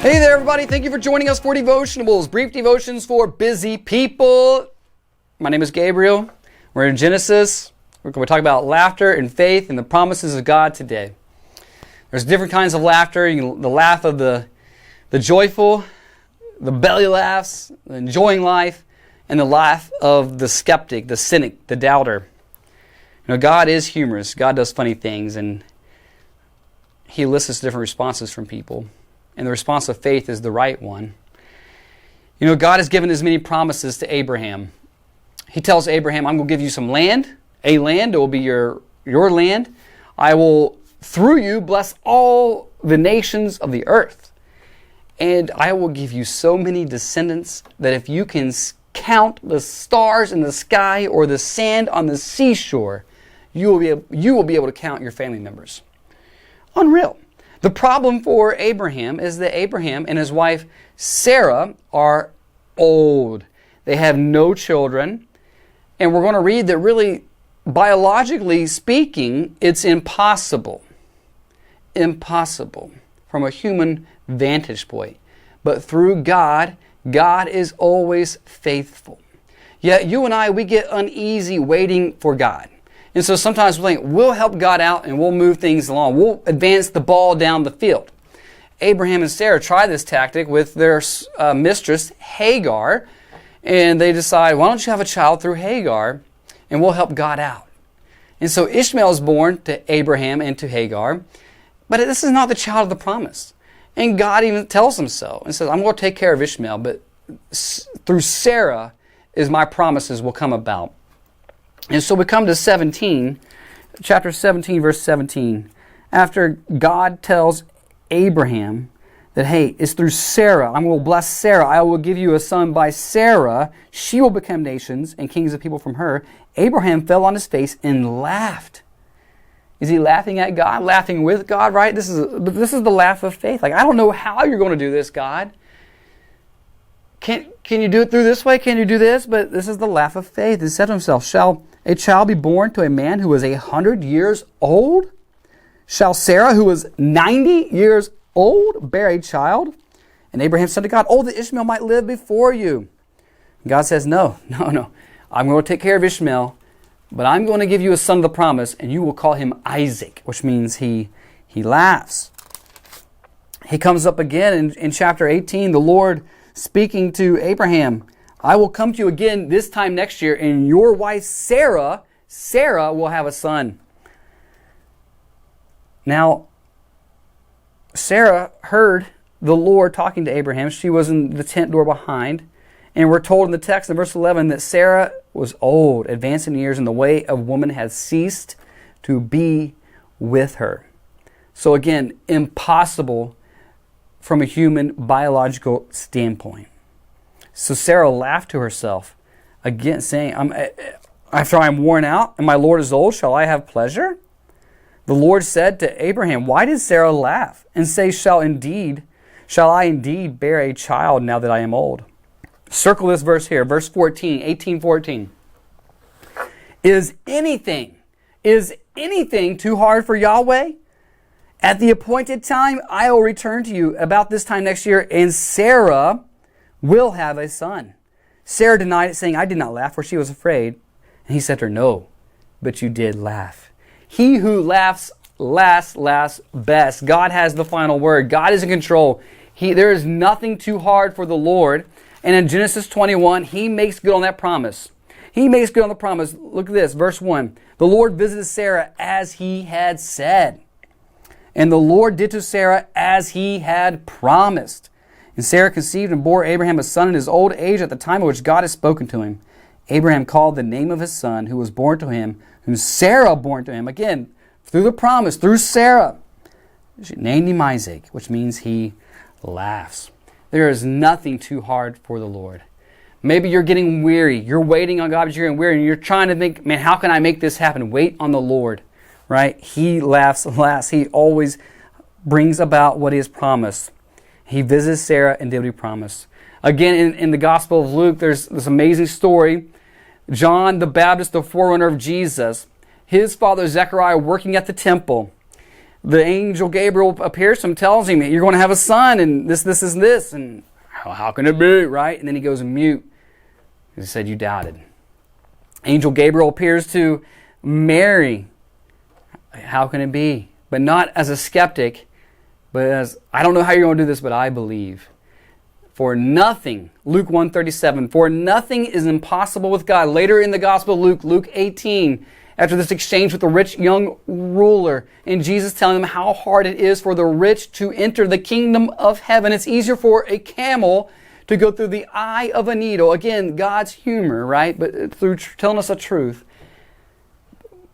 Hey there, everybody. Thank you for joining us for Devotionables, brief devotions for busy people. My name is Gabriel. We're in Genesis. We're going to talk about laughter and faith and the promises of God today. There's different kinds of laughter. The laugh of the joyful, the belly laughs, the enjoying life, and the laugh of the skeptic, the cynic, the doubter. God is humorous. God does funny things, and He elicits different responses from people. And the response of faith is the right one. God has given as many promises to Abraham. He tells Abraham, I'm going to give you some land, a land. It will be your land. I will, through you, bless all the nations of the earth. And I will give you so many descendants that if you can count the stars in the sky or the sand on the seashore, you will be able to count your family members. Unreal. The problem for Abraham is that Abraham and his wife Sarah are old. They have no children. And we're going to read that really, biologically speaking, it's impossible. Impossible from a human vantage point. But through God, God is always faithful. Yet you and I, we get uneasy waiting for God. And so sometimes we think, we'll help God out and we'll move things along. We'll advance the ball down the field. Abraham and Sarah try this tactic with their mistress, Hagar. And they decide, why don't you have a child through Hagar and we'll help God out. And so Ishmael is born to Abraham and to Hagar. But this is not the child of the promise. And God even tells them so. And says, I'm going to take care of Ishmael, but through Sarah is my promises will come about. And so we come to chapter 17, verse 17. After God tells Abraham that, hey, it's through Sarah, I will bless Sarah, I will give you a son by Sarah, she will become nations and kings of people from her. Abraham fell on his face and laughed. Is he laughing at God, laughing with God, right? This is the laugh of faith. Like, I don't know how you're going to do this, God. Can you do it through this way? Can you do this? But this is the laugh of faith. He said to himself, shall a child be born to a man who is 100 years old? Shall Sarah, who was 90 years old, bear a child? And Abraham said to God, oh, that Ishmael might live before you. And God says, no. I'm going to take care of Ishmael, but I'm going to give you a son of the promise, and you will call him Isaac, which means he laughs. He comes up again in chapter 18, the Lord speaking to Abraham, I will come to you again this time next year, and your wife Sarah will have a son. Now, Sarah heard the Lord talking to Abraham. She was in the tent door behind. And we're told in the text in verse 11 that Sarah was old, advanced in years, and the way of woman has ceased to be with her. So again, impossible from a human biological standpoint. So Sarah laughed to herself, again saying, after I am worn out and my Lord is old, shall I have pleasure? The Lord said to Abraham, why did Sarah laugh and say, shall I indeed bear a child now that I am old? Circle this verse here, verse 14, 18:14. Is anything too hard for Yahweh? At the appointed time, I will return to you about this time next year, and Sarah will have a son. Sarah denied it, saying, I did not laugh, for she was afraid. And he said to her, no, but you did laugh. He who laughs last laughs best. God has the final word. God is in control. There is nothing too hard for the Lord. And in Genesis 21, He makes good on that promise. He makes good on the promise. Look at this, verse 1. The Lord visited Sarah as He had said. And the Lord did to Sarah as He had promised. And Sarah conceived and bore Abraham a son in his old age at the time at which God had spoken to him. Abraham called the name of his son who was born to him, whom Sarah bore to him. Again, through the promise, through Sarah. She named him Isaac, which means he laughs. There is nothing too hard for the Lord. Maybe you're getting weary. You're waiting on God, but you're getting weary, and you're trying to think, man, how can I make this happen? Wait on the Lord, right? He laughs last. He always brings about what He has promised. He visits Sarah and did what He promised. Again, in the Gospel of Luke, there's this amazing story. John the Baptist, the forerunner of Jesus, his father Zechariah working at the temple. The angel Gabriel appears to him, tells him, you're going to have a son, and this, and this. And how can it be, right? And then he goes mute. He said, you doubted. Angel Gabriel appears to Mary. How can it be? But not as a skeptic, but as, I don't know how you're going to do this, but I believe. For nothing, Luke 1:37, for nothing is impossible with God. Later in the Gospel of Luke 18, after this exchange with the rich young ruler, and Jesus telling him how hard it is for the rich to enter the kingdom of heaven. It's easier for a camel to go through the eye of a needle. Again, God's humor, right? But through telling us a truth.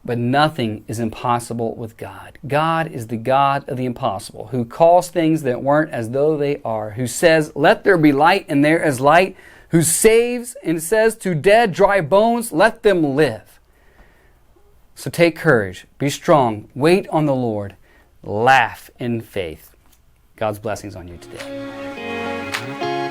But nothing is impossible with God. God is the God of the impossible, who calls things that weren't as though they are, who says, let there be light, and there is light, who saves and says to dead, dry bones, let them live. So take courage, be strong, wait on the Lord, laugh in faith. God's blessings on you today.